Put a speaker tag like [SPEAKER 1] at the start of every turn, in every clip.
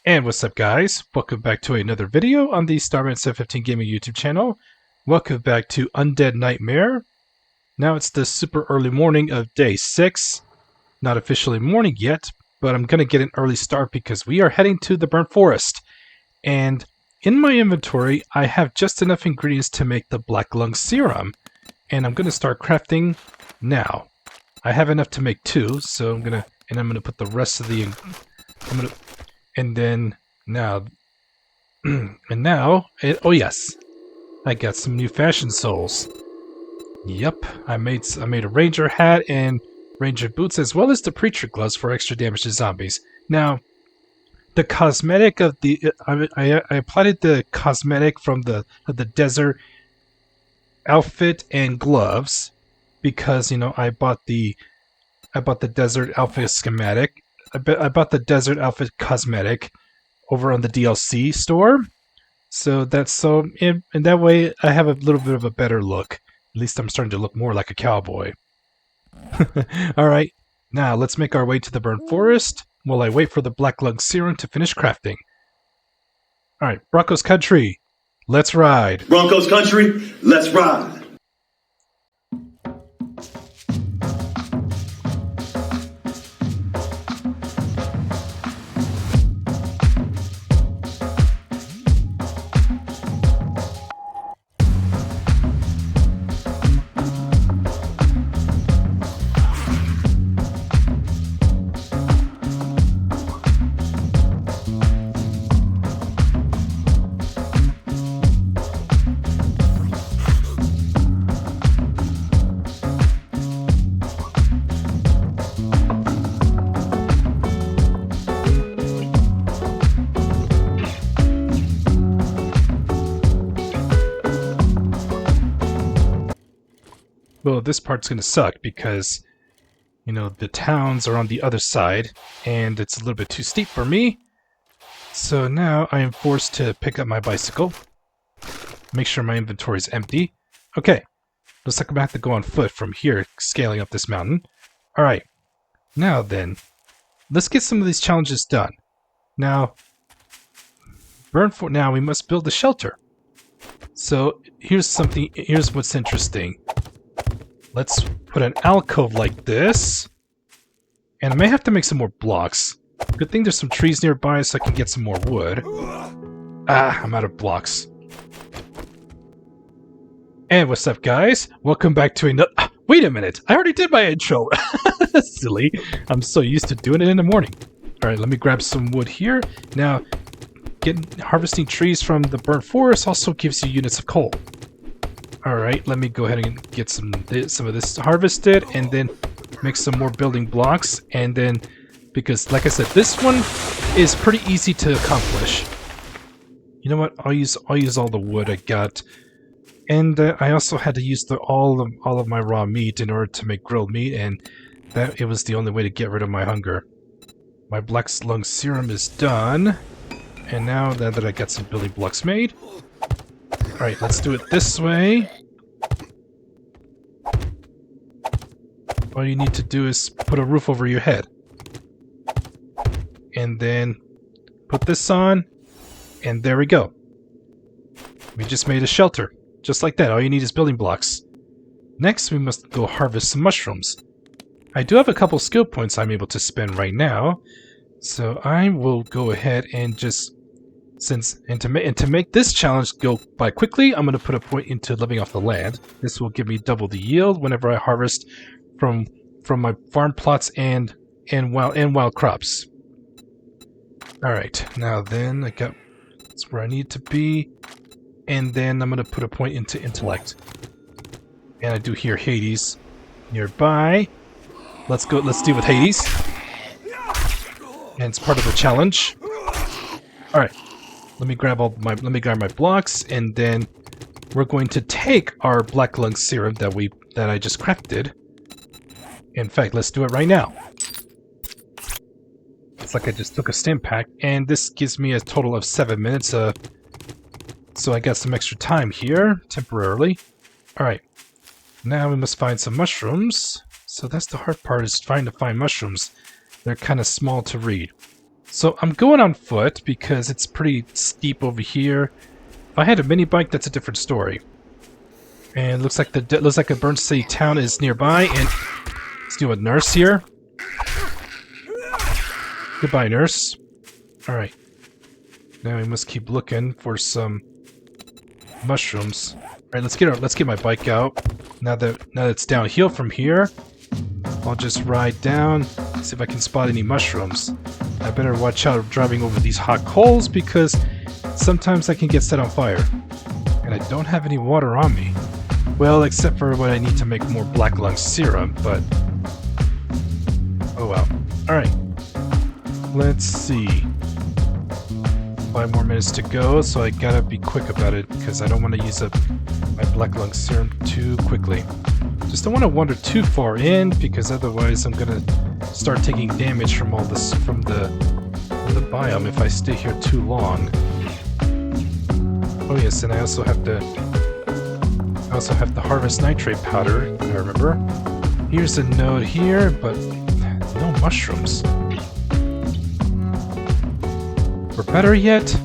[SPEAKER 1] And what's up, guys? Welcome back to another video on the Starman715 Gaming YouTube channel. Welcome back to Undead Nightmare. Now it's the super early morning of day 6. Not officially morning yet, but I'm going to get an early start because we are heading to the burnt forest. And in my inventory, I have just enough ingredients to make the black lung serum. And I'm going to start crafting now. I have enough to make 2, so I'm going to put the rest of the... And then now, oh yes, I got some new fashion souls. Yep, I made a ranger hat and ranger boots, as well as the preacher gloves for extra damage to zombies. Now, the cosmetic of the I applied the cosmetic from the desert outfit and gloves because I bought the desert outfit schematic. I bought the desert outfit cosmetic over on the DLC store, and that way I have a little bit of a better look. At least I'm starting to look more like a cowboy. Alright, now let's make our way to the burnt forest while I wait for the black lung serum to finish crafting. Alright, Broncos Country, let's ride!
[SPEAKER 2] Broncos Country, let's ride!
[SPEAKER 1] Well, this part's going to suck because, the towns are on the other side, and it's a little bit too steep for me. So now I am forced to pick up my bicycle, make sure my inventory is empty. Okay, looks like I'm going to have to go on foot from here, scaling up this mountain. Alright, now then, let's get some of these challenges done. Now, now we must build a shelter. So here's what's interesting. Let's put an alcove like this. And I may have to make some more blocks. Good thing there's some trees nearby so I can get some more wood. I'm out of blocks. And what's up, guys? Welcome back to another... wait a minute! I already did my intro! Silly. I'm so used to doing it in the morning. Alright, let me grab some wood here. Now, harvesting trees from the burnt forest also gives you units of coal. Alright, let me go ahead and get some of this harvested, and then make some more building blocks, and then, because like I said, this one is pretty easy to accomplish. You know what, I'll use all the wood I got, and I also had to use all of my raw meat in order to make grilled meat, and it was the only way to get rid of my hunger. My black lung serum is done, and now that I got some building blocks made, alright, let's do it this way. All you need to do is put a roof over your head. And then put this on, and there we go. We just made a shelter. Just like that, all you need is building blocks. Next, we must go harvest some mushrooms. I do have a couple skill points I'm able to spend right now, so I will go ahead and just... to make this challenge go by quickly, I'm going to put a point into living off the land. This will give me double the yield whenever I harvest from my farm plots and wild crops. Alright, now then that's where I need to be, and then I'm going to put a point into intellect. And I do hear Hades nearby. Let's deal with Hades. And it's part of the challenge. Alright. Let me grab my blocks, and then we're going to take our black lung serum that I just crafted. In fact, let's do it right now. It's like I just took a stim pack, and this gives me a total of 7 minutes. So I got some extra time here temporarily. All right, now we must find some mushrooms. So that's the hard part, is trying to find mushrooms. They're kind of small to read. So I'm going on foot because it's pretty steep over here. If I had a mini bike, that's a different story. And looks like a Burnt City town is nearby, and let's do a nurse here. Goodbye, nurse. Alright. Now we must keep looking for some mushrooms. Alright, let's get my bike out. Now that it's downhill from here, I'll just ride down, see if I can spot any mushrooms. I better watch out driving over these hot coals because sometimes I can get set on fire. And I don't have any water on me. Well, except for what I need to make more black lung serum, but... oh well. Alright. Let's see. 5 more minutes to go, so I gotta be quick about it because I don't want to use up my black lung serum too quickly. Just don't want to wander too far in because otherwise I'm gonna start taking damage from all this from the biome if I stay here too long. Oh yes, and I also have to harvest nitrate powder, I remember. Here's a node here, but no mushrooms. Or better yet,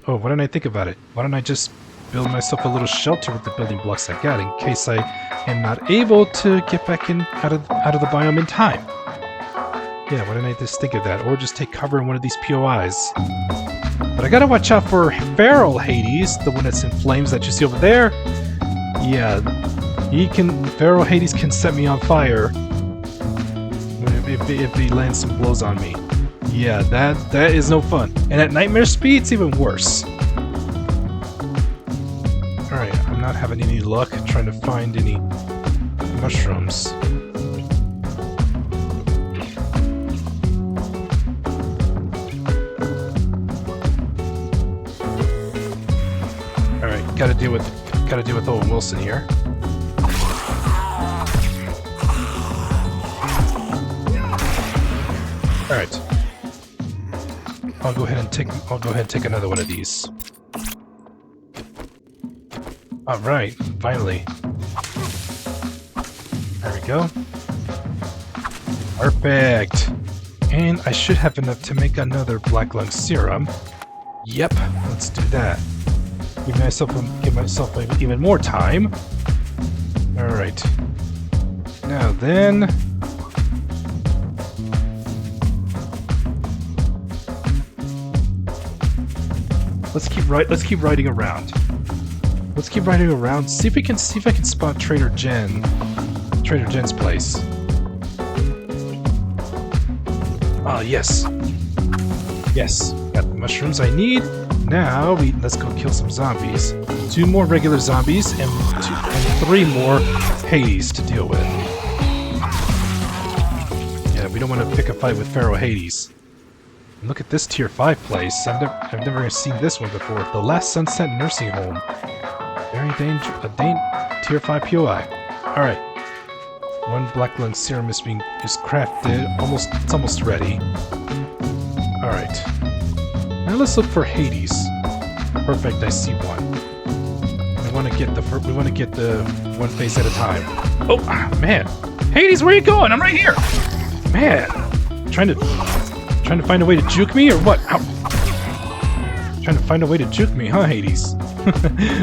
[SPEAKER 1] oh, why didn't I think about it? Why don't I just build myself a little shelter with the building blocks I got in case I am not able to get back in out of the biome in time? Yeah, why didn't I just think of that? Or just take cover in one of these POIs. But I gotta watch out for feral Hades, the one that's in flames that you see over there. Yeah, feral Hades can set me on fire if he lands some blows on me. Yeah, that is no fun. And at nightmare speed, it's even worse. Alright, I'm not having any luck trying to find any mushrooms. Alright, gotta deal with Owen Wilson here. Alright. I'll go ahead and take another one of these. Alright, finally. There we go. Perfect. And I should have enough to make another black lung serum. Yep, let's do that. Give myself even more time. Alright. Now then... Let's keep riding around. Let's keep riding around. See if I can spot Trader Jen's place. Ah, yes. Yes, got the mushrooms I need. Now let's go kill some zombies. 2 more regular zombies and 3 more Hades to deal with. Yeah, we don't want to pick a fight with Feral Hades. Look at this tier 5 place. I've never seen this one before. The Last Sunset Nursing Home. Very tier 5 POI. Alright. 1 black lung serum is crafted. It's almost ready. Alright. Now let's look for Hades. Perfect, I see one. We want to get the one face at a time. Oh man. Hades, where are you going? I'm right here! Man. Trying to find a way to juke me, or what? Ow. Trying to find a way to juke me, huh, Hades?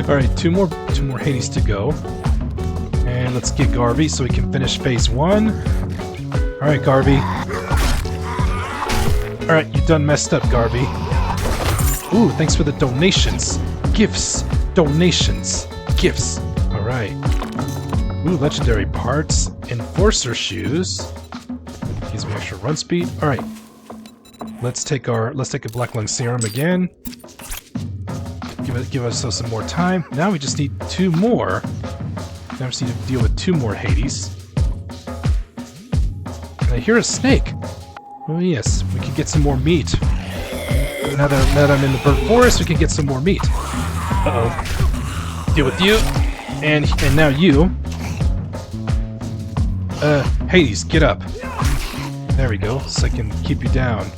[SPEAKER 1] Alright, two more Hades to go. And let's get Garvey so we can finish phase 1. Alright, Garvey. Alright, you done messed up, Garvey. Ooh, thanks for the donations. Gifts. Donations. Gifts. Alright. Ooh, legendary parts. Enforcer shoes. Gives me extra run speed. Alright. Let's take a black lung serum again. Give us some more time. Now we just need 2 more. Now we just need to deal with 2 more Hades. And I hear a snake. Oh yes, we can get some more meat. Now that I'm in the burnt forest, we can get some more meat. Uh-oh. Deal with you. And now you. Hades, get up. There we go, so I can keep you down.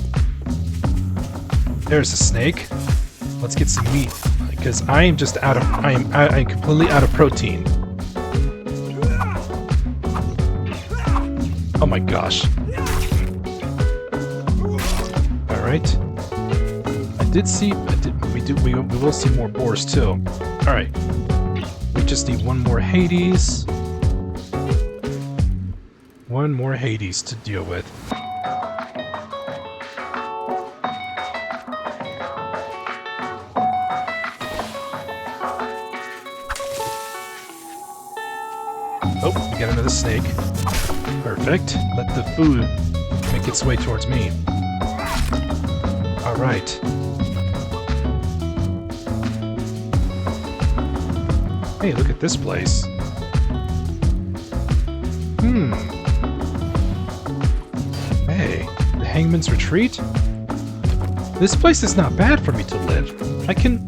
[SPEAKER 1] There's a snake. Let's get some meat, because I am completely out of protein. Oh my gosh. Alright. We will see more boars too. Alright. We just need one more Hades. One more Hades to deal with. Oh, we got another snake. Perfect. Let the food make its way towards me. Alright. Hey, look at this place. Hey, the Hangman's Retreat? This place is not bad for me to live. I can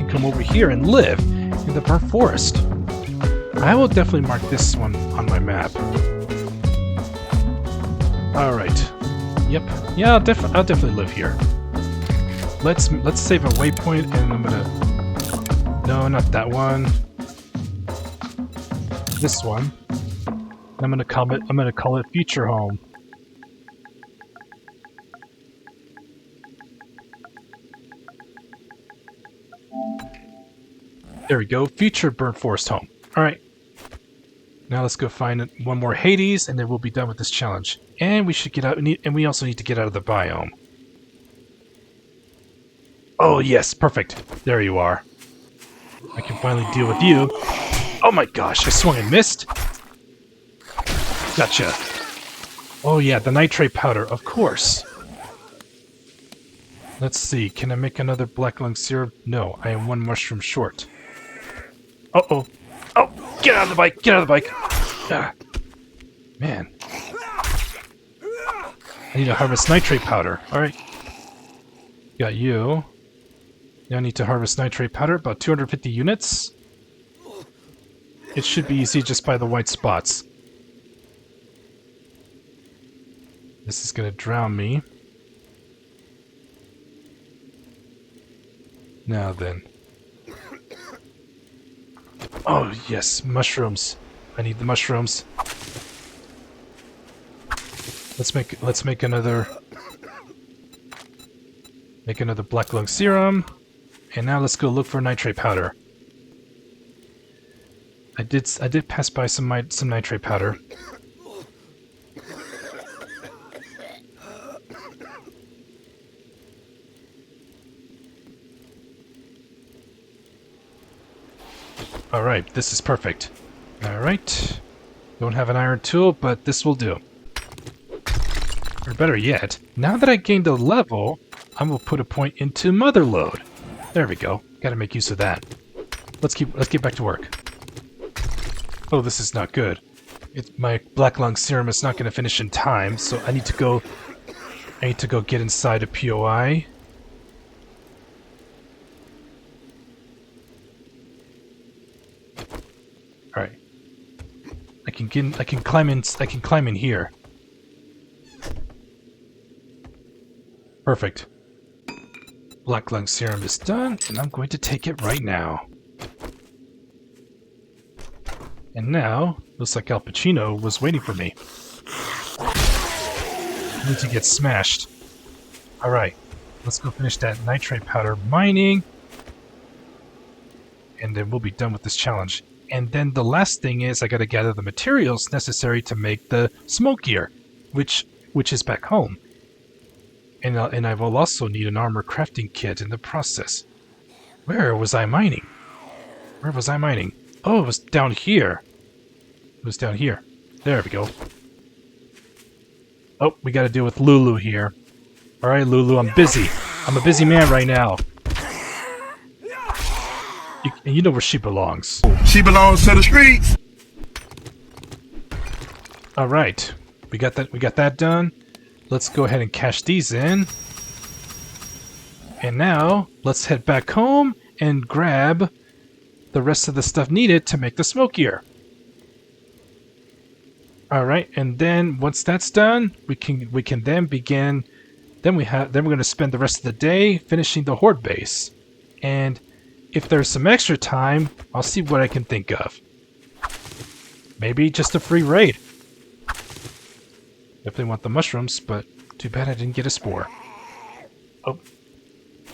[SPEAKER 1] come over here and live in the burnt forest. I will definitely mark this one on my map. Alright. Yep. Yeah, I'll definitely live here. Let's save a waypoint, and I'm gonna... No, not that one. This one. I'm gonna call it Future Home. There we go. Future Burnt Forest Home. Alright. Now let's go find one more Hades, and then we'll be done with this challenge. And we should get out, and we also need to get out of the biome. Oh yes, perfect. There you are. I can finally deal with you. Oh my gosh, I swung and missed. Gotcha. Oh yeah, the nitrate powder, of course. Let's see, can I make another black lung syrup? No, I am one mushroom short. Uh-oh. Oh, get out of the bike! Get out of the bike! Ah. Man. I need to harvest nitrate powder. Alright. Got you. Now I need to harvest nitrate powder, about 250 units. It should be easy just by the white spots. This is gonna drown me. Now then. Oh yes, mushrooms. I need the mushrooms. Let's make another black lung serum. And now let's go look for nitrate powder. I did pass by some nitrate powder. Alright, this is perfect. Alright. Don't have an iron tool, but this will do. Or better yet, now that I gained a level, I'm gonna put a point into Motherlode. There we go. Gotta make use of that. Let's get back to work. Oh, this is not good. My black lung serum is not gonna finish in time, so I need to go get inside a POI. Alright. I can climb in here. Perfect. Black lung serum is done, and I'm going to take it right now. And now, looks like Al Pacino was waiting for me. I need to get smashed. Alright, let's go finish that nitrate powder mining. And then we'll be done with this challenge. And then the last thing is I gotta gather the materials necessary to make the smoke gear, which is back home. And I will also need an armor crafting kit in the process. Where was I mining? Where was I mining? Oh, it was down here. It was down here. There we go. Oh, we gotta deal with Lulu here. Alright, Lulu, I'm busy. I'm a busy man right now. And you know where she belongs.
[SPEAKER 2] She belongs to the streets.
[SPEAKER 1] Alright. We got that done. Let's go ahead and cash these in. And now, let's head back home and grab the rest of the stuff needed to make the smoke gear. Alright, and then once that's done, we can then begin. Then we're gonna spend the rest of the day finishing the horde base. And if there's some extra time, I'll see what I can think of. Maybe just a free raid. Definitely want the mushrooms, but Too bad I didn't get a spore. Oh.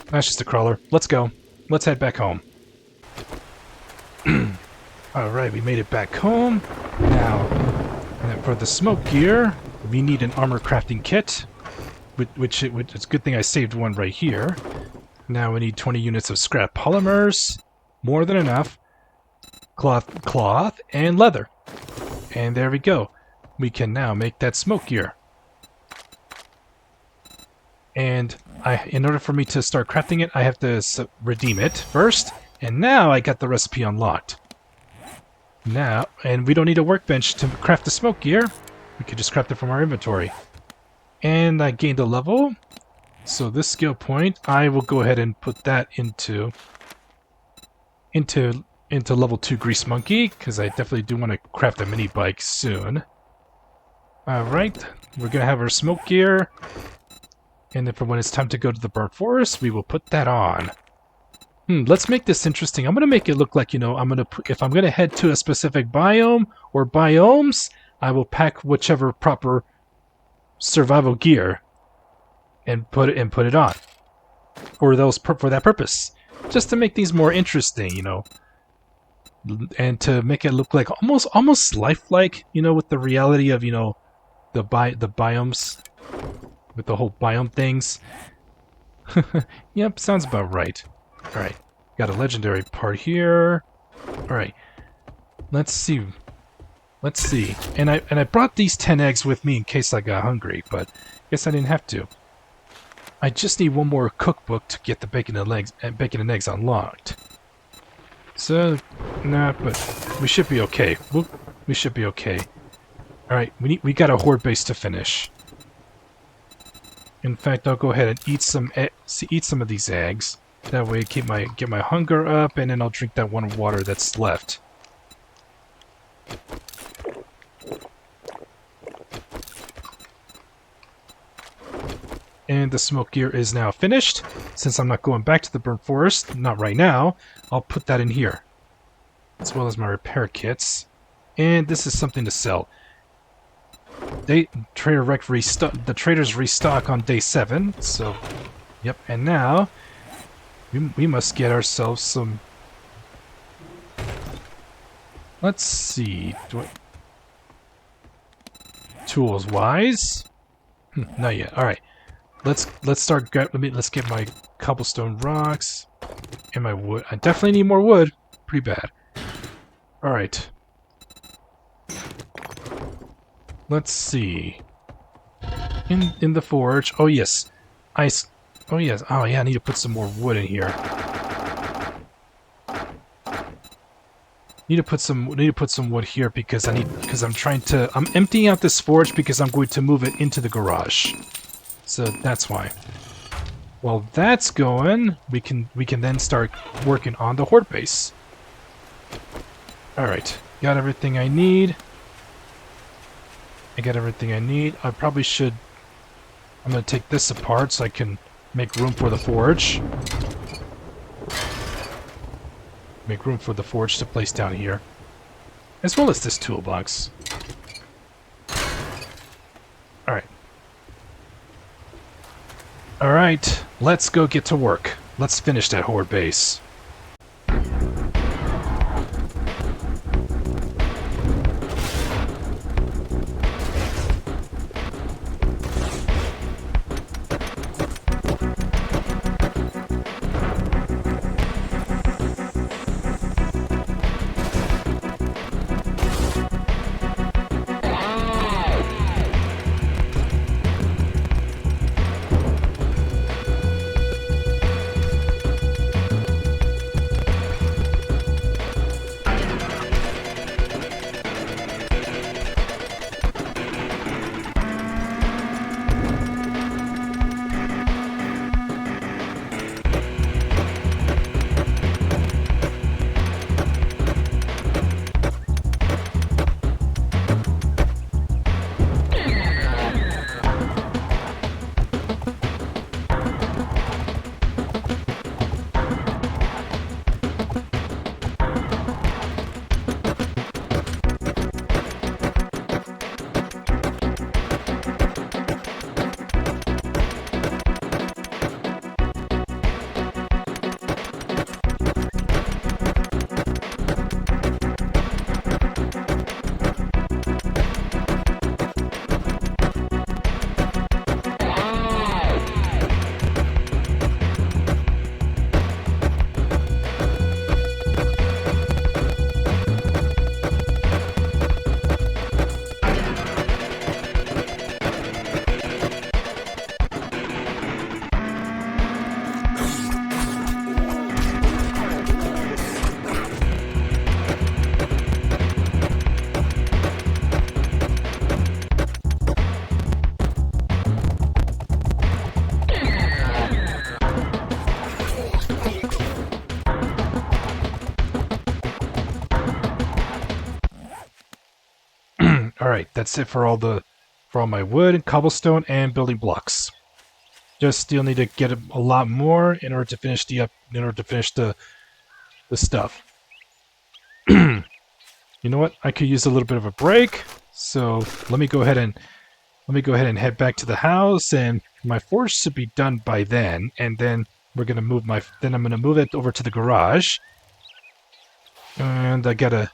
[SPEAKER 1] That's just a crawler. Let's go. Let's head back home. Alright, we made it back home. Now, and then for the smoke gear, we need an armor crafting kit. Which it's a good thing I saved one right here. Now we need 20 units of scrap polymers. More than enough. Cloth, and leather. And there we go. We can now make that smoke gear. And in order for me to start crafting it, I have to redeem it first. And now I got the recipe unlocked. Now, and we don't need a workbench to craft the smoke gear. We can just craft it from our inventory. And I gained a level. So this skill point, I will go ahead and put that into level 2 Grease Monkey, because I definitely do want to craft a mini bike soon. Alright, we're going to have our smoke gear. And then for when it's time to go to the burnt forest, we will put that on. Let's make this interesting. I'm going to make it look like, if I'm going to head to a specific biome or biomes, I will pack whichever proper survival gear and put it on for that purpose, just to make these more interesting, and to make it look like almost lifelike, with the reality of the biomes, with the whole biome things. Yep, sounds about right. Alright, got a legendary part here. Alright, let's see. And I brought these 10 eggs with me in case I got hungry, but guess I didn't have to. I just need one more cookbook to get the bacon and eggs unlocked. So, nah, but we should be okay. We should be okay. Alright, we got a horde base to finish. In fact, I'll go ahead and eat some of these eggs. That way, get my hunger up, and then I'll drink that one water that's left. And the smoke gear is now finished. Since I'm not going back to the burnt forest, not right now, I'll put that in here. As well as my repair kits. And this is something to sell. The traders restock on day 7, so... Yep, and now... We must get ourselves some... Let's see... Tools-wise? Not yet, alright. Let's get my cobblestone rocks and my wood. I definitely need more wood. Pretty bad. Alright. Let's see. In the forge. Oh yes. Ice. Oh yes. Oh yeah, I need to put some more wood in here. Need to put some wood here because I'm emptying out this forge because I'm going to move it into the garage. So that's why. While that's going, we can then start working on the horde base. Alright, got everything I need. I probably should... I'm going to take this apart so I can make room for the forge. Make room for the forge to place down here. As well as this toolbox. Alright. Alright, let's go get to work. Let's finish that horde base. Alright, that's it for all my wood, cobblestone, and building blocks. Just still need to get a lot more in order to finish the stuff. You know what? I could use a little bit of a break, so let me go ahead and head back to the house, and my forge should be done by then. And then I'm gonna move it over to the garage, and I gotta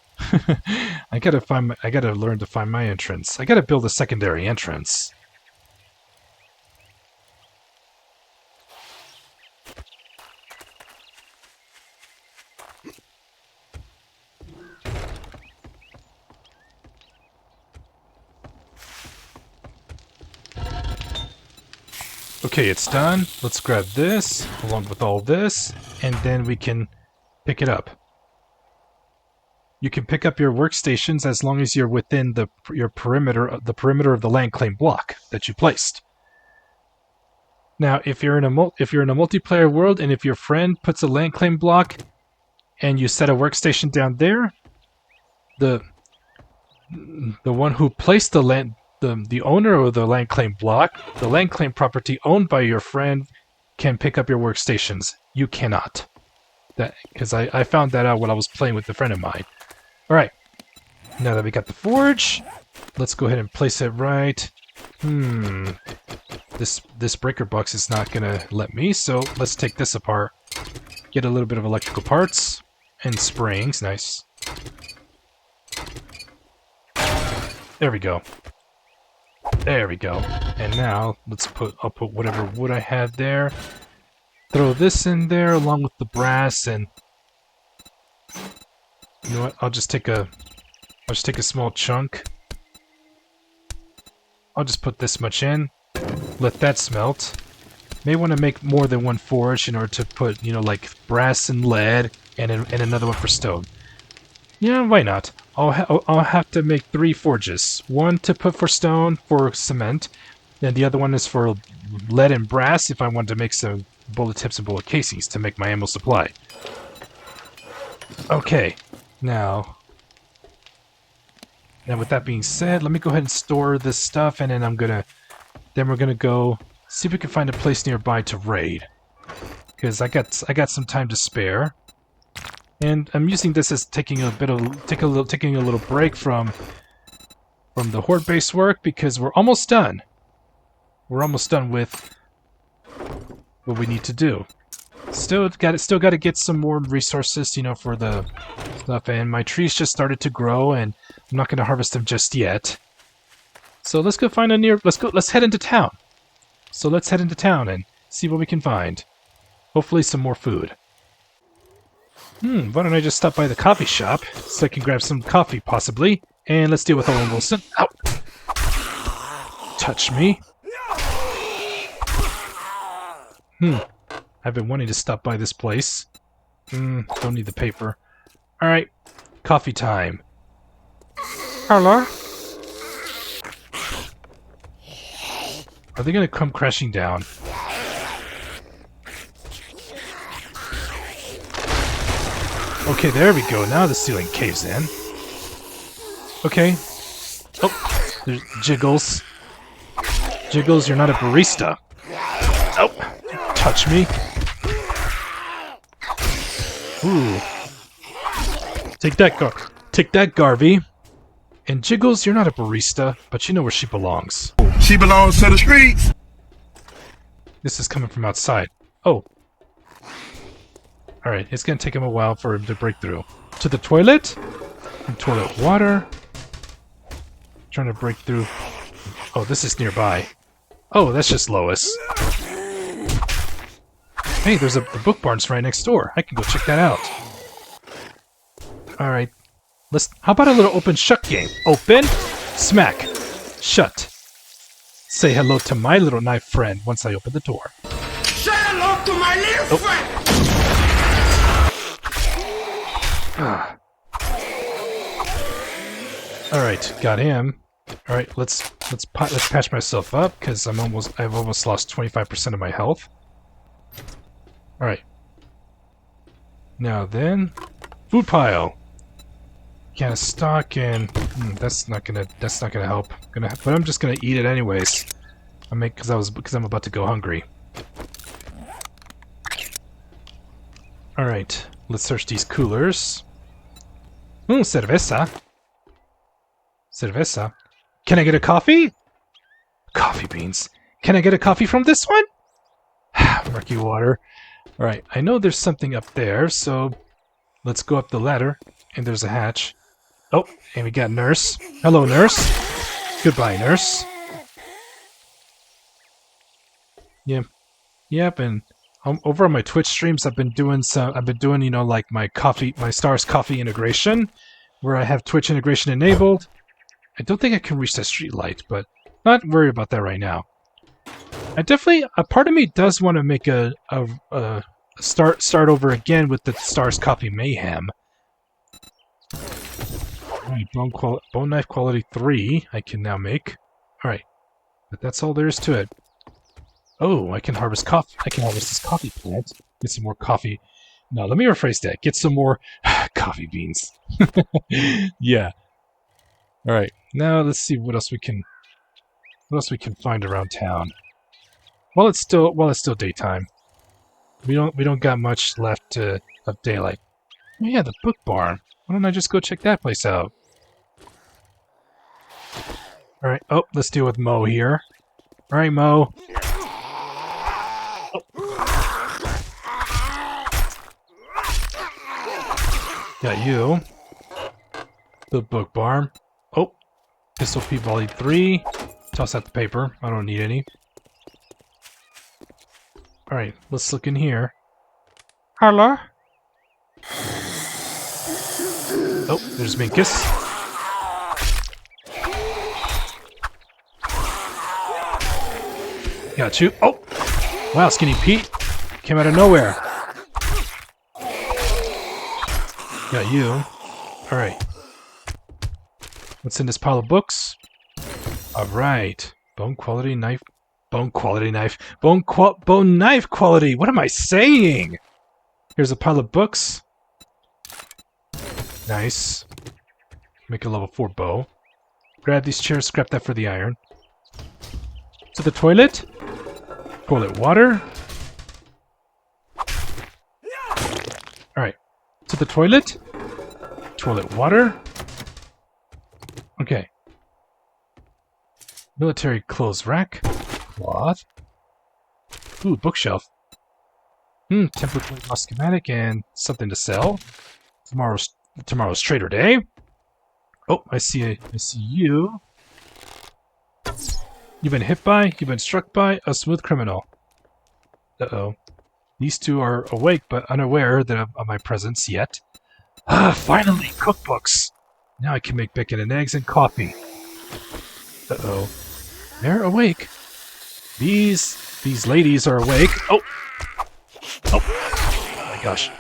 [SPEAKER 1] I gotta learn to find my entrance. I gotta build a secondary entrance. Okay, it's done. Let's grab this, along with all this, and then we can pick it up. You can pick up your workstations as long as you're within the perimeter of the land claim block that you placed. Now, if you're in a multiplayer world, and if your friend puts a land claim block, and you set a workstation down there, the one who placed the owner of the land claim block, the land claim property owned by your friend, can pick up your workstations. You cannot. Because I found that out when I was playing with a friend of mine. Alright. Now that we got the forge, let's go ahead and place it right. This breaker box is not gonna let me, so let's take this apart. Get a little bit of electrical parts and springs. Nice. There we go. There we go. And now I'll put whatever wood I had there. Throw this in there along with the brass, and you know what? I'll just take a small chunk. I'll just put this much in. Let that smelt. May want to make more than one forge in order to put, like brass and lead, and another one for stone. Yeah, why not? I'll have to make 3 forges. One to put for stone, for cement, and the other one is for lead and brass if I want to make some bullet tips and bullet casings to make my ammo supply. Okay, now with that being said, let me go ahead and store this stuff, and then we're gonna go see if we can find a place nearby to raid, because I got some time to spare. And I'm using this as taking a little break from the horde base work, because we're almost done. We're almost done with what we need to do. Still got to get some more resources, for the stuff. And my trees just started to grow, and I'm not going to harvest them just yet. So let's go find let's head into town. So let's head into town and see what we can find. Hopefully some more food. Why don't I just stop by the coffee shop so I can grab some coffee, possibly. And let's deal with Owen Wilson. Ow! Touch me. I've been wanting to stop by this place. Don't need the paper. Alright, coffee time. Hello? Are they gonna come crashing down? Okay, there we go. Now the ceiling caves in. Okay. Oh, there's Jiggles. Jiggles, you're not a barista. Oh, touch me. Ooh. Take that, Garvey. And Jiggles, you're not a barista, but you know where she belongs.
[SPEAKER 2] She belongs to the streets.
[SPEAKER 1] This is coming from outside. Oh. Alright, it's gonna take him a while for him to break through. To the toilet? And toilet water. Trying to break through. Oh, this is nearby. Oh, that's just Lois. Hey, there's the book barn's right next door. I can go check that out. Alright. How about a little open shut game? Open, smack, shut. Say hello to my little knife friend once I open the door.
[SPEAKER 2] Say hello to my little friend.
[SPEAKER 1] Alright, got him. Alright, let's patch myself up, because I've almost lost 25% of my health. Alright. Now then, food pile. can of stock, and that's not gonna help. But I'm just gonna eat it anyways. Because I'm about to go hungry. All right, let's search these coolers. Cerveza. Cerveza. Can I get a coffee? Coffee beans. Can I get a coffee from this one? Murky water. All right, I know there's something up there, so let's go up the ladder. And there's a hatch. Oh, and we got Nurse. Hello, Nurse. Goodbye, Nurse. Yep, and over on my Twitch streams, I've been doing you know, like my Stars Coffee integration, where I have Twitch integration enabled. I don't think I can reach that street light, but not worried about that right now. I definitely, a part of me does want to make a start over again with the Stars Coffee Mayhem. Alright, bone knife quality 3 I can now make. Alright, but that's all there is to it. Oh, I can harvest coffee. I can harvest this coffee plant. Get some more coffee. No, let me rephrase that. Get some more coffee beans. Yeah. All right. Now let's see what else we can find around town. While it's still daytime. We don't got much left of daylight. Oh yeah, the book barn. Why don't I just go check that place out? All right. Oh, let's deal with Mo here. All right, Mo. Got you. The book barn. Oh, Pistol P Volley 3. Toss out the paper. I don't need any. Alright, let's look in here. Hello? Oh, there's Minkus. Got you. Oh! Wow, Skinny Pete. Came out of nowhere. Got you. Alright. What's in this pile of books? Alright. Bone quality knife. Bone quality knife. Bone knife quality! What am I saying? Here's a pile of books. Nice. Make a level 4 bow. Grab these chairs, scrap that for the iron. To the toilet. Toilet water. Alright. To the toilet. Toilet water. Okay. Military clothes rack. Cloth. Ooh, bookshelf. Temporary schematic and something to sell. Tomorrow's trader day. Oh, I see you. You've been struck by a smooth criminal. Uh-oh. These two are awake but unaware of my presence yet. Ah, finally, cookbooks! Now I can make bacon and eggs and coffee. Uh-oh. They're awake. These ladies are awake. Oh! Oh my gosh.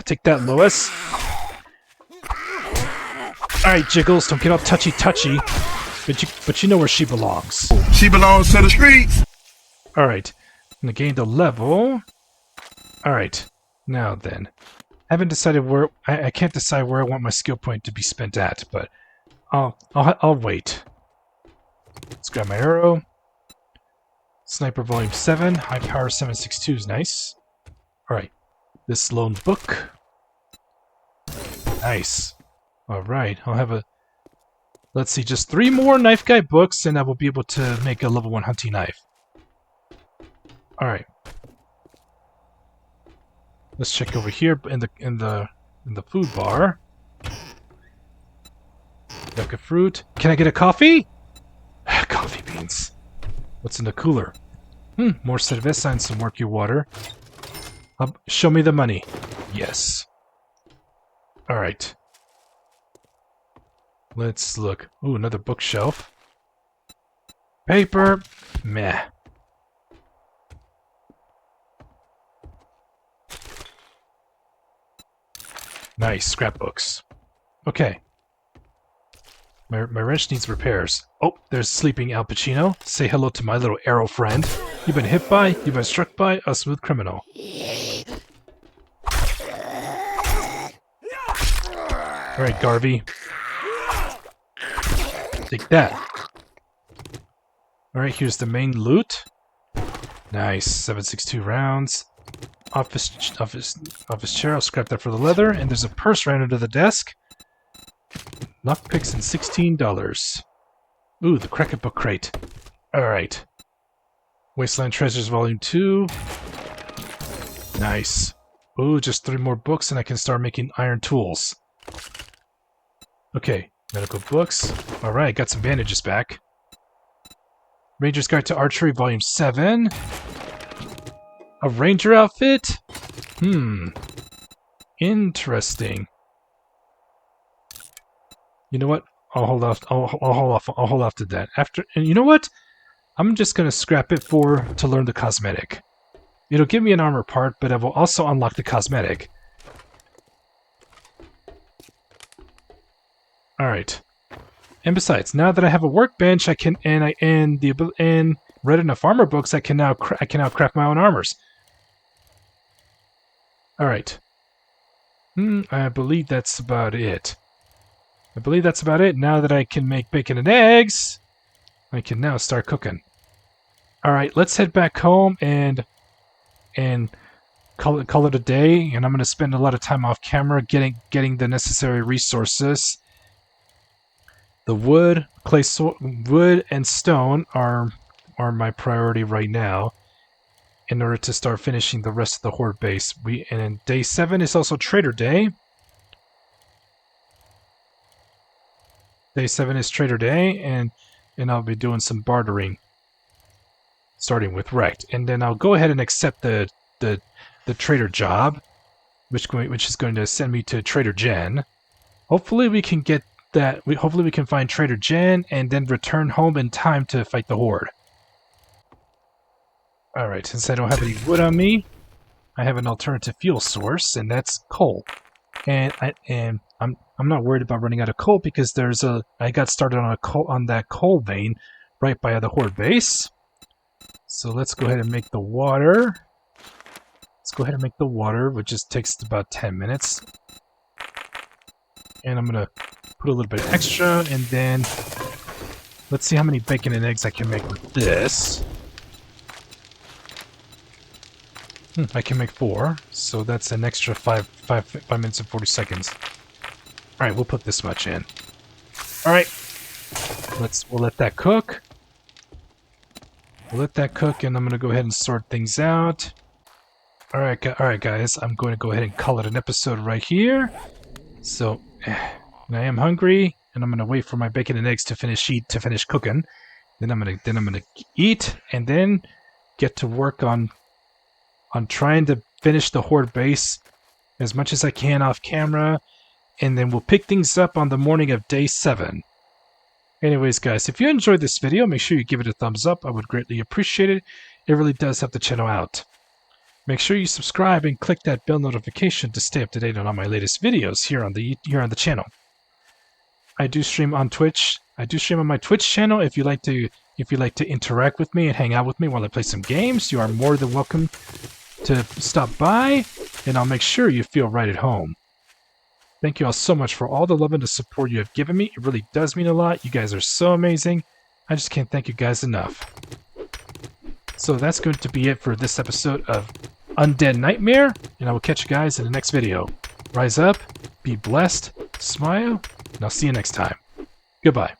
[SPEAKER 1] Take that, Lois. Alright, Jiggles, don't get all touchy-touchy. But you know where she belongs.
[SPEAKER 2] She belongs to the streets.
[SPEAKER 1] Alright. I'm gonna gain the level. Alright. Now then. I haven't decided where... I can't decide where I want my skill point to be spent at, but... I'll wait. Let's grab my arrow. Sniper Volume 7. High Power 762 is nice. Alright. This lone book. Nice. Alright. I'll have a... Let's see, just 3 more Knife Guy books, and I will be able to make a level 1 hunting knife. Alright. Let's check over here in the food bar. Yucca fruit. Can I get a coffee? Coffee beans. What's in the cooler? More cerveza and some murky water. Show me the money. Yes. Alright. Let's look. Ooh, another bookshelf. Paper. Meh. Nice, scrapbooks. Okay. My wrench needs repairs. Oh, there's sleeping Al Pacino. Say hello to my little arrow friend. You've been hit by, you've been struck by a smooth criminal. Alright, Garvey. Take that. Alright, here's the main loot. Nice. 7.62 rounds. Office chair. I'll scrap that for the leather. And there's a purse right under the desk. Lockpicks and $16. Ooh, the Cracket Book crate. Alright. Wasteland Treasures Volume 2. Nice. Ooh, just 3 more books and I can start making iron tools. Okay, medical books. Alright, got some bandages back. Ranger's Guide to Archery Volume 7. A ranger outfit? Interesting. You know what? I'll hold off. I'll hold off to that. And you know what? I'm just gonna scrap it to learn the cosmetic. It'll give me an armor part, but I will also unlock the cosmetic. All right. And besides, now that I have a workbench, I can and read enough armor books, I can now craft my own armors. All right. I believe that's about it. Now that I can make bacon and eggs, I can now start cooking. All right, let's head back home and call it a day. And I'm going to spend a lot of time off camera getting the necessary resources. The wood and stone are my priority right now in order to start finishing the rest of the horde base. And day 7 is also Trader Day. Day 7 is Trader Day, and I'll be doing some bartering, starting with Wrecked, and then I'll go ahead and accept the trader job, which is going to send me to Trader Jen. Hopefully we can get that. Hopefully we can find Trader Jen and then return home in time to fight the horde. All right, since I don't have any wood on me, I have an alternative fuel source, and that's coal. And I'm not worried about running out of coal because I got started on that coal vein right by the horde base. So let's go ahead and make the water. Which just takes about 10 minutes. And I'm gonna put a little bit extra, and then let's see how many bacon and eggs I can make with this. I can make 4, so that's an extra 5 minutes and 40 seconds. Alright, we'll put this much in. Alright, we'll let that cook. And I'm gonna go ahead and sort things out. Alright guys, I'm going to go ahead and call it an episode right here. So, I am hungry, and I'm gonna wait for my bacon and eggs to finish cooking. Then I'm gonna eat, and then get to work on trying to finish the horde base as much as I can off camera, and then we'll pick things up on the morning of day 7. Anyways, guys, if you enjoyed this video, make sure you give it a thumbs up. I would greatly appreciate it. It really does help the channel out. Make sure you subscribe and click that bell notification to stay up to date on all my latest videos here on the channel. I do stream on Twitch. I do stream on my Twitch channel. If you like to interact with me and hang out with me while I play some games, you are more than welcome to stop by, and I'll make sure you feel right at home. Thank you all so much for all the love and the support you have given me. It really does mean a lot. You guys are so amazing. I just can't thank you guys enough. So that's going to be it for this episode of Undead Nightmare, and I will catch you guys in the next video. Rise up, be blessed, smile, and I'll see you next time. Goodbye.